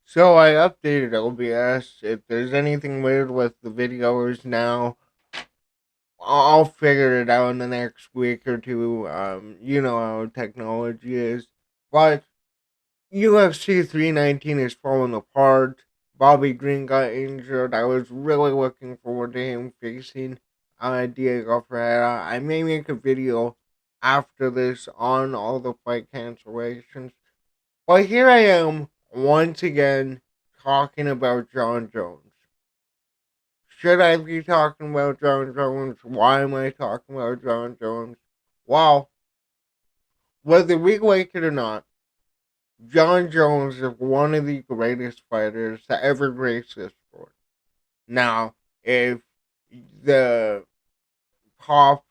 So I updated OBS. If there's anything weird with the videos now, I'll figure it out in the next week or two. You know how technology is. But UFC 319 is falling apart. Bobby Green got injured. I was really looking forward to him facing Diego Ferreira. I may make a video after this on all the fight cancellations. But here I am once again talking about Jon Jones. Should I be talking about Jon Jones? Why am I talking about Jon Jones? Well, whether we like it or not, Jon Jones is one of the greatest fighters to ever grace this sport. Now, if the pops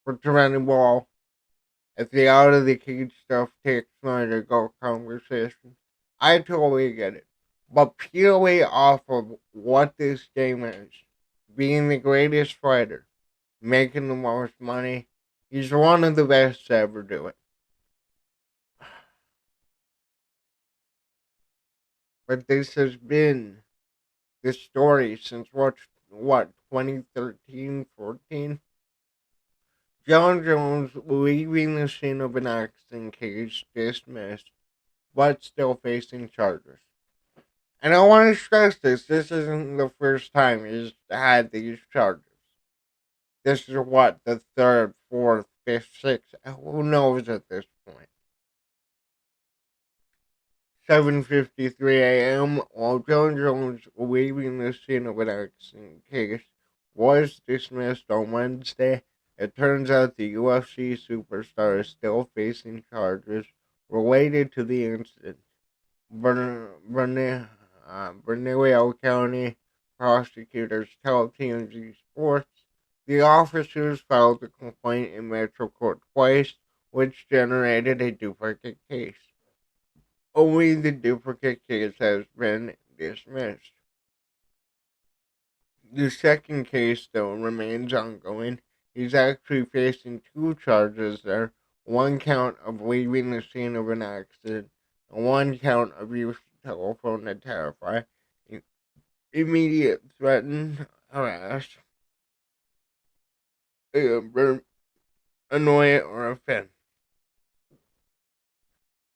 for Tyranny Ball, if the out of the cage stuff takes my to go conversation, I totally get it. But purely off of what this game is, being the greatest fighter, making the most money, he's one of the best to ever do it. But this has been the story since what 2013, 14. Jon Jones leaving the scene of an accident case dismissed, but still facing charges. And I want to stress this: this isn't the first time he's had these charges. This is what the third, fourth, fifth, sixth. Who knows at this point? 7:53 a.m. While Jon Jones leaving the scene of an accident case was dismissed on Wednesday, it turns out the UFC superstar is still facing charges related to the incident. Bernalillo County prosecutors tell TMZ Sports the officers filed a complaint in Metro Court twice, which generated a duplicate case. Only the duplicate case has been dismissed. The second case, though, remains ongoing. He's actually facing two charges there: one count of leaving the scene of an accident, and one count of use of telephone to terrify, immediate, threaten, harass, annoy, or offend.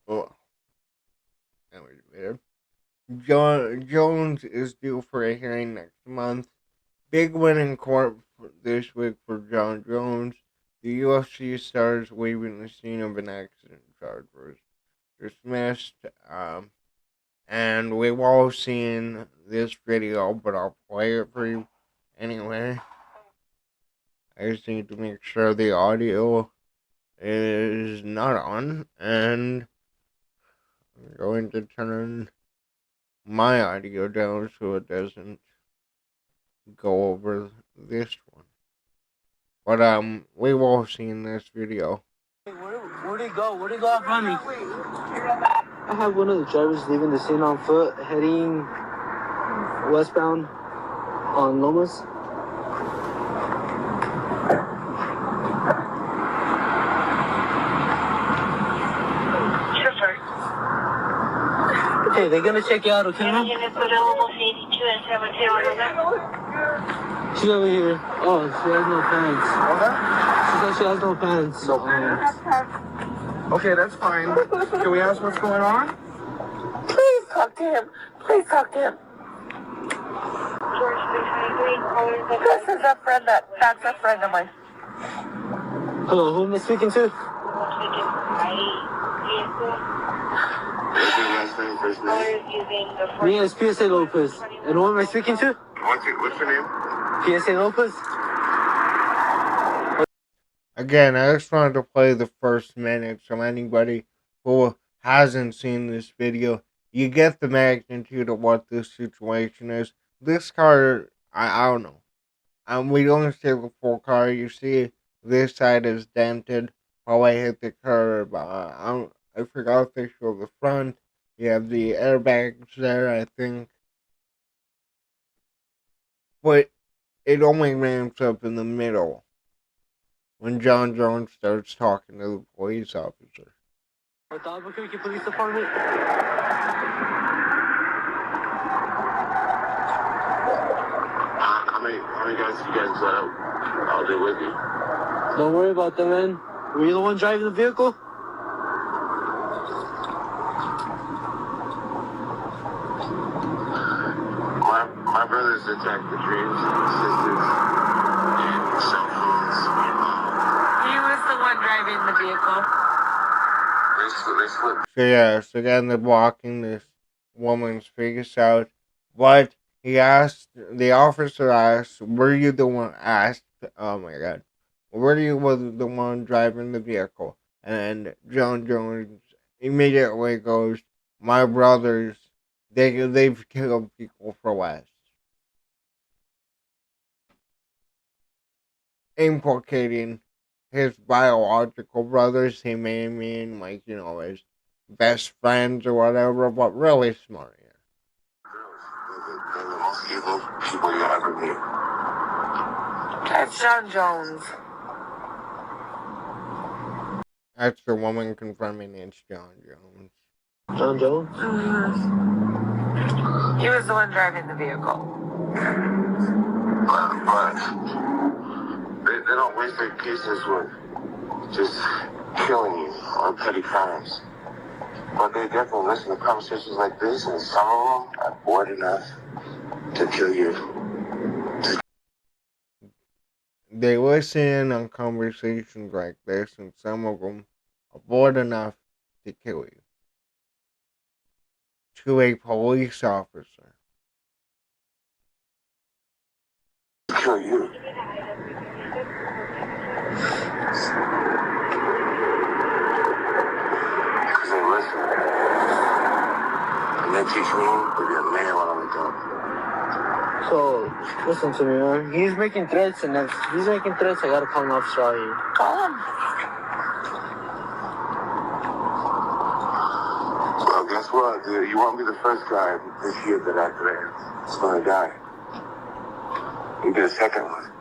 Oh, that was weird. Jones is due for a hearing next month. Big win in court this week for Jon Jones. The UFC stars leaving the scene of an accident charge was dismissed. And we've all seen this video, but I'll play it for you anyway. I just need to make sure the audio is not on, and I'm going to turn my audio down so it doesn't go over this one. But we've all seen this video. Where'd he go? Where'd he go off on me? I have one of the drivers leaving the scene on foot, heading westbound on Lomas. Okay, they're gonna check you out, okay, man? She's over here. Oh, she has no pants. She said she has no pants. No pants. Okay, that's fine. Can we ask what's going on? Please talk to him. Please talk to him. This is a friend that's a friend of mine. Hello, who am I speaking to? What's your last name, first name? Me is PSA Lopez. And who am I speaking to? What's your name? PSA Lopez? Again, I just wanted to play the first minute so anybody who hasn't seen this video, you get the magnitude of what this situation is. This car, I don't know. We don't see the full car. You see this side is dented. How I hit the curb. I forgot if they show the front. You have the airbags there, I think. But it only ramps up in the middle when Jon Jones starts talking to the police officer. With the Albuquerque Police Department? how many guys you guys I'll do with you? Don't worry about that, man. Were you the one driving the vehicle? My brothers attacked the dreams of the sisters and cell phones. He was the one driving the vehicle. They slipped. So yeah, so again they're blocking this woman's face out. But the officer asked, were you the one asked, oh my god, were you was the one driving the vehicle? And Jon Jones immediately goes, my brothers, they've killed people for less. Implicating his biological brothers, he may mean like, his best friends or whatever, but really smart here. They're the most evil people you'll ever meet. That's Jon Jones. That's the woman confirming it's Jon Jones. Jon Jones? Mm-hmm. He was the one driving the vehicle. But they don't waste their cases with just killing you on petty crimes. But they definitely listen to conversations like this, and some of them are bored enough to kill you. They listen on conversations like this, and some of them are bored enough to kill you. To a police officer. Kill you. Because they listen. And they teach me to be a man when I'm a dog. So, listen to me, man. He's making threats, and if he's making threats, I gotta call an officer out here. Call him. Well, guess what, dude? You won't be the first guy this year that I threatened. It's gonna die. You get a second one.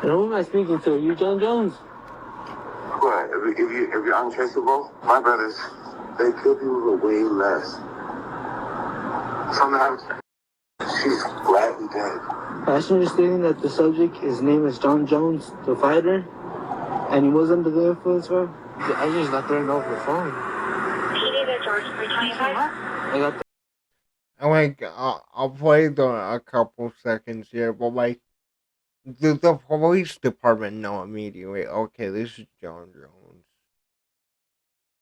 And who am I speaking to? You, Jon Jones? What? If you're untraceable, my brothers, they kill people for way less. Sometimes she's gladly dead. Fashion understanding that the subject, his name is Jon Jones, the fighter, and he was under the influence, bro. I just got thrown over the phone. PD to George 325. I got the And like, I'll play a couple seconds here, but like, the police department know immediately, okay, this is Jon Jones.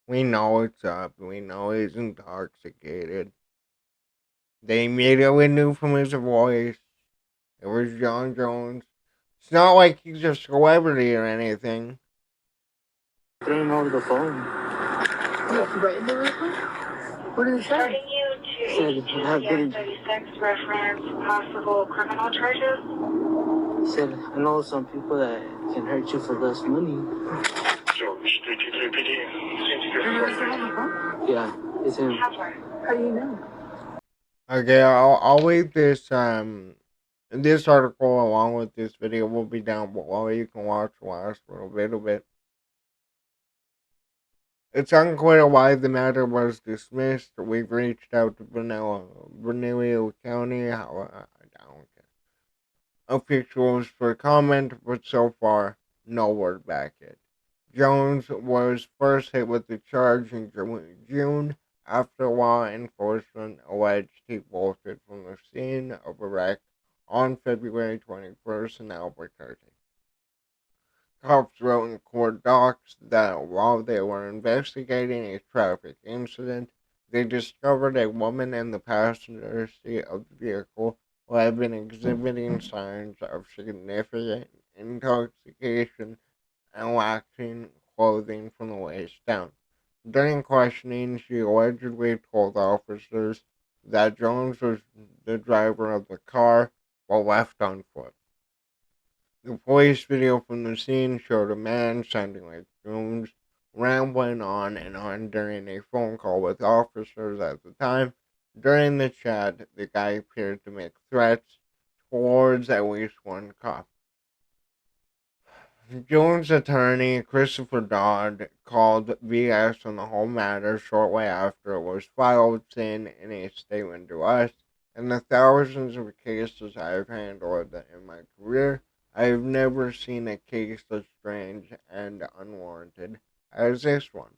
We know it's up. We know he's intoxicated. They immediately knew from his voice it was Jon Jones. It's not like he's a celebrity or anything. thrown over the phone. Right in the vehicle? What did it say? Starting you to Said, 36 reference possible criminal charges. said, I know some people that can hurt you for less money. George, 323 PD. Yeah, it's him. How do you know? Okay, I'll leave this this article along with this video will be down below. You can watch the last little bit. It's unclear why the matter was dismissed. We've reached out to Bernalillo County, I don't care, officials for comment, but so far, no word back yet. Jones was first hit with the charge in June after law enforcement alleged he bolted from the scene of a wreck on February 21st in Albuquerque. Cops wrote in court docs that while they were investigating a traffic incident, they discovered a woman in the passenger seat of the vehicle who had been exhibiting signs of significant intoxication and lacking clothing from the waist down. During questioning, she allegedly told officers that Jones was the driver of the car while left on foot. The police video from the scene showed a man sounding like Jones rambling on and on during a phone call with officers at the time. During the chat, the guy appeared to make threats towards at least one cop. Jones' attorney, Christopher Dodd, called BS on the whole matter shortly after it was filed, saying in a statement to us, In the thousands of cases I've handled in my career, I've never seen a case as strange and unwarranted as this one.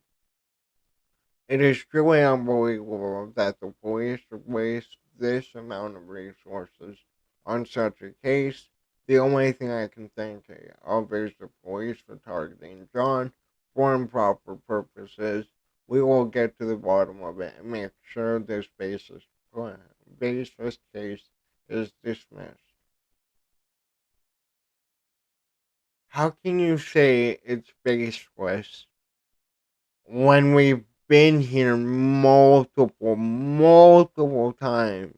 It is truly unbelievable that the police would waste this amount of resources on such a case. The only thing I can think of is the police for targeting Jon for improper purposes. We will get to the bottom of it and make sure this baseless case is dismissed. How can you say it's baseless when we've been here multiple times?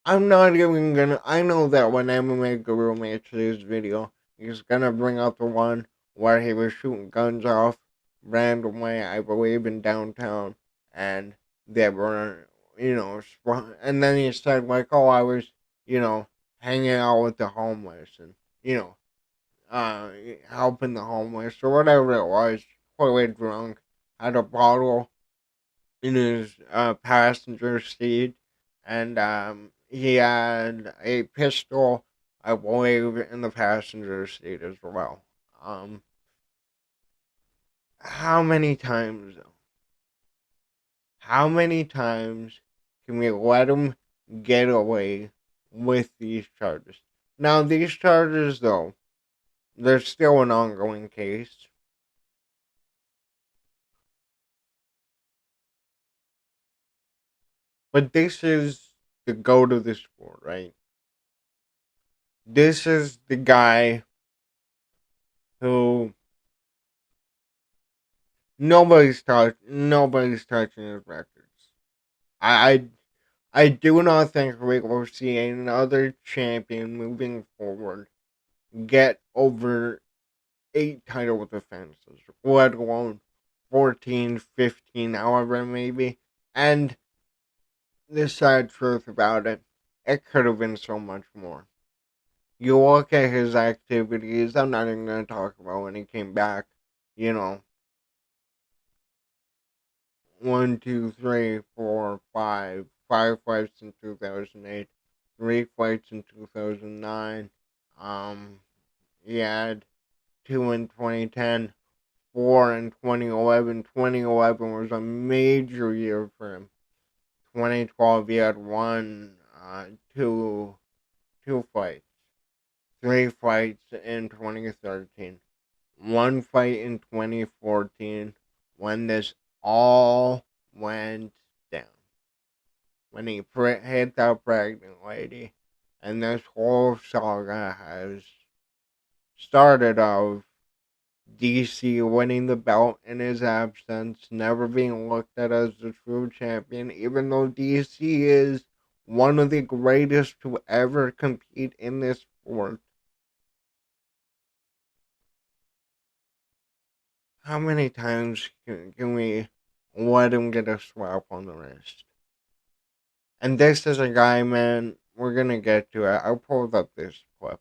I'm not even gonna. I know that when MMA Guru makes this video, he's gonna bring up the one where he was shooting guns off randomly, I believe, in downtown, and they were, and then he said, like, oh, I was, you know, hanging out with the homeless and, you know, uh, helping the homeless or whatever it was, totally drunk, had a bottle in his passenger seat, and he had a pistol, I believe, in the passenger seat as well. Um, how many times? How many times can we let him get away with these charges? Now, these charges, though, there's still an ongoing case. But this is the goat of the sport, right? This is the guy who nobody's touching his records. I I do not think we will see another champion moving forward get over 8 title defenses, let alone 14, 15, however maybe. And the sad truth about it, it could have been so much more. You look at his activities, I'm not even going to talk about when he came back, you know, one, two, three, four, five fights in 2008, three fights in 2009. He had two in 2010, four in 2011. 2011 was a major year for him. 2012 he had one, two fights, three fights in 2013, one fight in 2014 when this all went down. When he hit that pregnant lady, and this whole saga has started of DC winning the belt in his absence, never being looked at as the true champion, even though DC is one of the greatest to ever compete in this sport. How many times can we let him get a slap on the wrist? And this is a guy, man, we're gonna get to it. I pulled up this clip,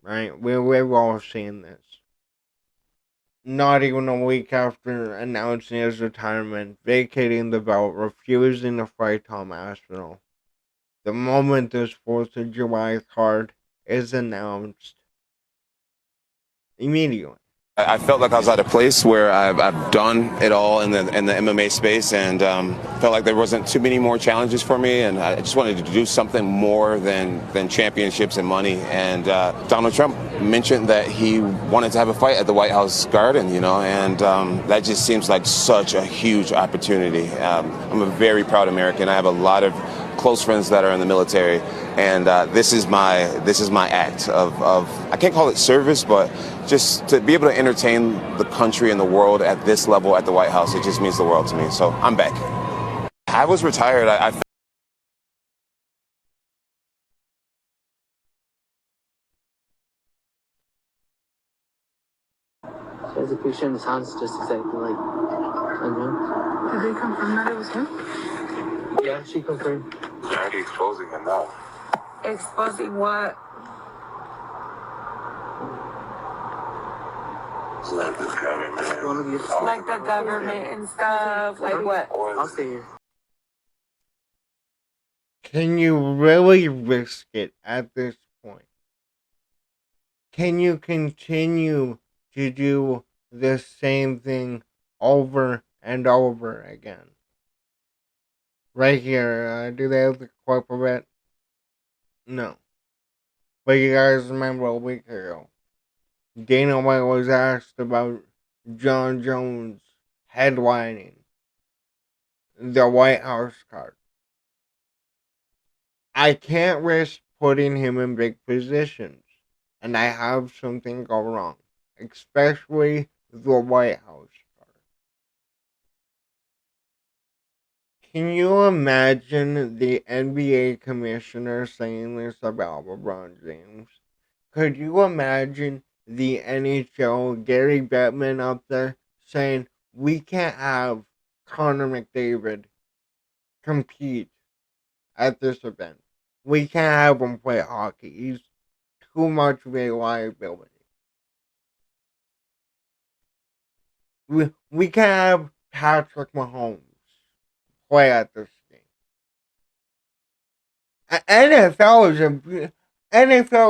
right? We've all seen this. Not even a week after announcing his retirement, vacating the belt, refusing to fight Tom Aspinall. The moment this 4th of July card is announced, immediately. I felt like I was at a place where I've done it all in the MMA space, and felt like there wasn't too many more challenges for me, and I just wanted to do something more than championships and money. And Donald Trump mentioned that he wanted to have a fight at the White House Garden, and that just seems like such a huge opportunity. I'm a very proud American. I have a lot of close friends that are in the military, and this is my act of I can't call it service, but just to be able to entertain the country and the world at this level at the White House, it just means the world to me. So I'm back. I was retired. She has a picture in his house just exactly like Jon Jones. Did they confirm that it was him? Yeah, she confirmed. You're already exposing him now. Exposing what? Like the government. Like the government and stuff. Like what? I'll stay here. Can you really risk it at this point? Can you continue to do the same thing over and over again? Right here, do they have the quote of it? No. But you guys remember a week ago, Dana White was asked about Jon Jones headlining the White House card. I can't risk putting him in big positions, and I have something go wrong, especially the White House card. Can you imagine the NBA commissioner saying this about LeBron James? Could you imagine the NHL Gary Bettman up there saying we can't have Connor McDavid compete at this event? We can't have him play hockey. He's too much of a liability. We can't have Patrick Mahomes play at this game. NFL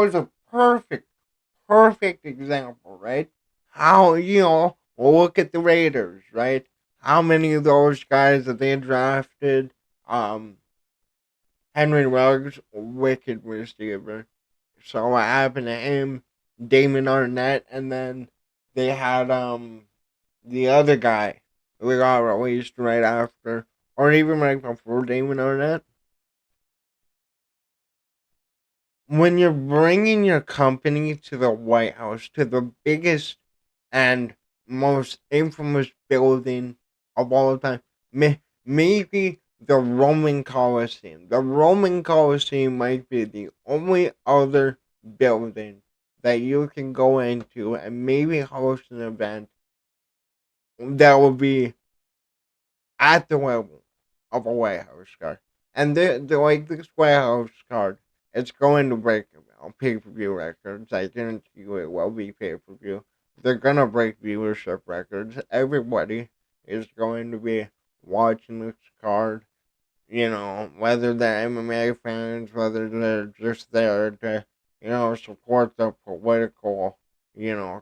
is a perfect example, right? How look at the Raiders, right? How many of those guys that they drafted? Um, Henry Ruggs, wicked receiver. So what happened to him? Damon Arnett, and then they had the other guy who got released right after, or even right before Damon Arnett. When you're bringing your company to the White House, to the biggest and most infamous building of all time, maybe the Roman Colosseum. The Roman Colosseum might be the only other building that you can go into and maybe host an event that will be at the level of a White House card. And the like this White House card, it's going to break pay per view records. I guarantee you it will be pay per view. They're gonna break viewership records. Everybody is going to be watching this card. Whether they're MMA fans, whether they're just there to, support the political,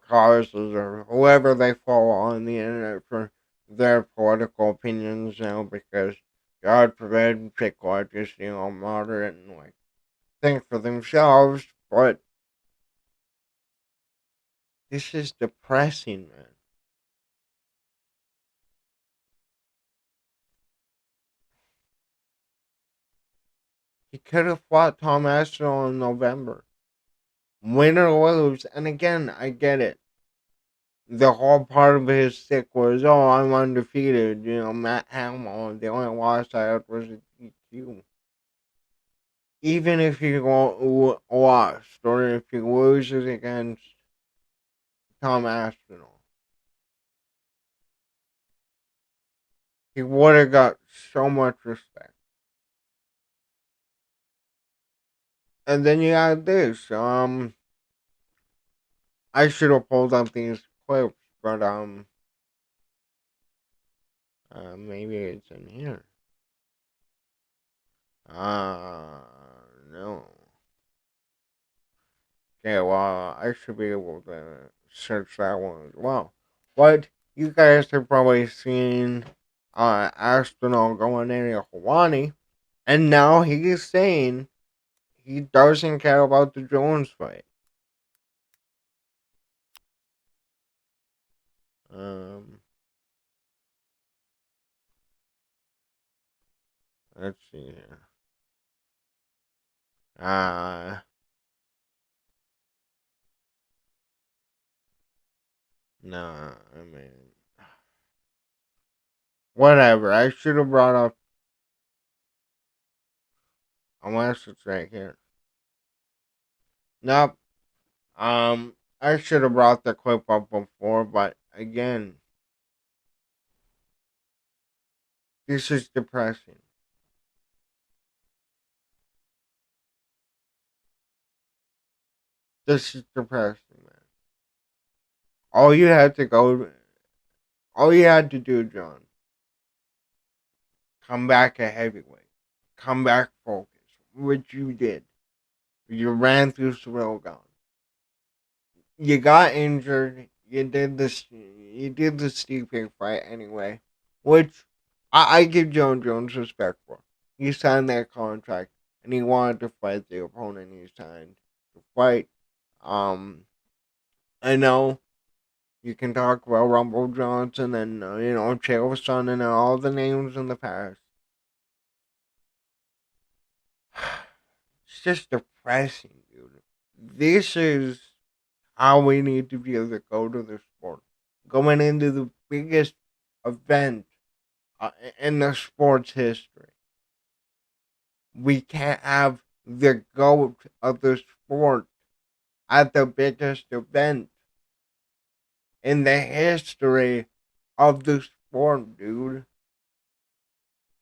causes or whoever they follow on the internet for their political opinions, because God forbid people are just, moderate and like think for themselves, but this is depressing, man. He could have fought Tom Aspinall in November. Win or lose, and again, I get it. The whole part of his stick was, oh, I'm undefeated. Matt Hamill, the only loss I had was a DQ. Even if he lost, or if he loses against Tom Aspinall, he would have got so much respect. And then you had this. I should have pulled up these clips, but maybe it's in here. No. Okay, well, I should be able to search that one as well. But you guys have probably seen Aspinall going into Hawaii, and now he is saying he doesn't care about the Jones fight. Um, let's see here. No, I mean, whatever. I should have brought up, unless it's right here. Nope. I should have brought the clip up before, but again, this is depressing. This is depressing, man. All you had to go, all you had to do, John, come back a heavyweight. Come back focused. what you did. You ran through Sorogon. You got injured. You did the Stipe fight anyway, which I give Jon Jones respect for. He signed that contract and he wanted to fight the opponent he signed to fight. Um, I know you can talk about Rumble Johnson and Chaelson and all the names in the past. It's just depressing, dude. This is how we need to be able to go to the sport. Going into the biggest event in the sports history. We can't have the GOAT of the sport at the biggest event in the history of the sport, dude.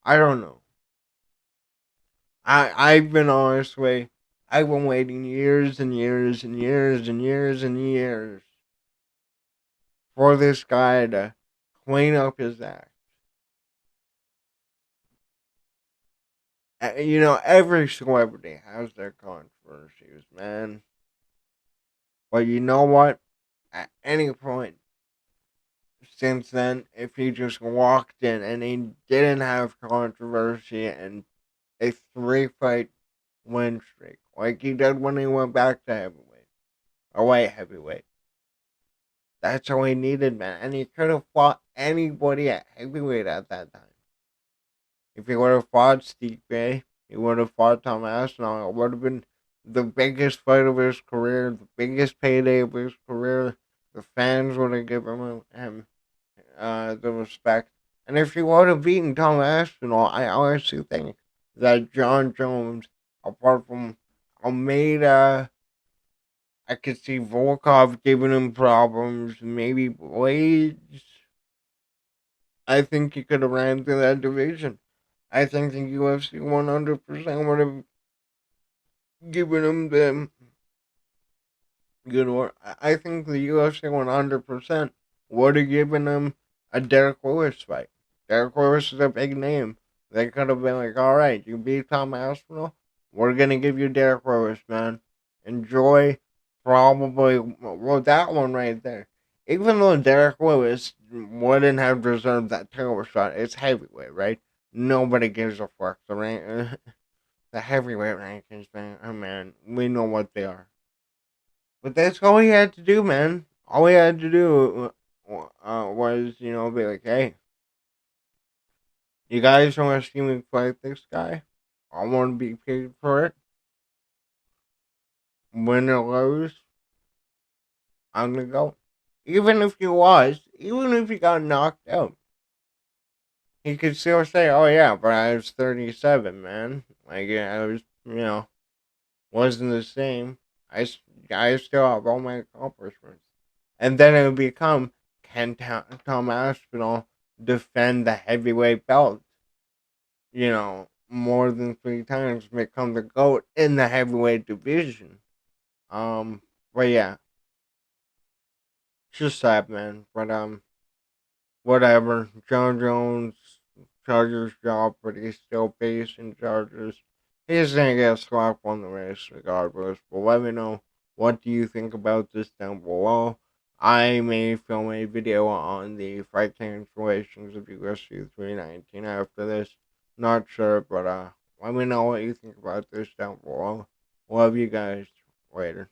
I don't know. I've been honestly, I've been waiting years and years and years and years and years for this guy to clean up his act. Every celebrity has their controversies, man. But you know what? At any point since then, if he just walked in and he didn't have controversy and a 3 fight win streak, like he did when he went back to heavyweight, or light heavyweight, that's all he needed, man. And he could have fought anybody at heavyweight at that time. If he would have fought Stipe, he would have fought Tom Aspinall. It would have been the biggest fight of his career, the biggest payday of his career. The fans would have given him the respect. And if he would have beaten Tom Aspinall, I honestly think that Jon Jones, apart from Almeida, I could see Volkov giving him problems, maybe Blades. I think he could have ran through that division. I think the UFC 100% would have given him the good work. I think the UFC 100% would have given him a Derek Lewis fight. Derek Lewis is a big name. They could have been like, all right, you beat Tom Aspinall. We're going to give you Derek Lewis, man. Enjoy probably, well, that one right there. Even though Derek Lewis wouldn't have deserved that title shot, it's heavyweight, right? Nobody gives a fuck. The heavyweight rankings, man, man, we know what they are. But that's all he had to do, man. All he had to do was, be like, hey, you guys want to see me fight this guy? I want to be paid for it. Win or lose, I'm going to go. Even if he got knocked out, he could still say, oh, yeah, but I was 37, man. Like, yeah, I was, wasn't the same. I still have all my accomplishments. And then it would become, can Tom Aspinall defend the heavyweight belt? More than 3 times, become the GOAT in the heavyweight division. Um, but yeah, it's just sad, man. But whatever. Jon Jones, Chargers job, but he's still facing Chargers. He's gonna get slapped on the wrist regardless. But let me know, what do you think about this down below. I may film a video on the fight cancellations of UFC 319 after this. Not sure, but let me know what you think about this down below. Love you guys. Later.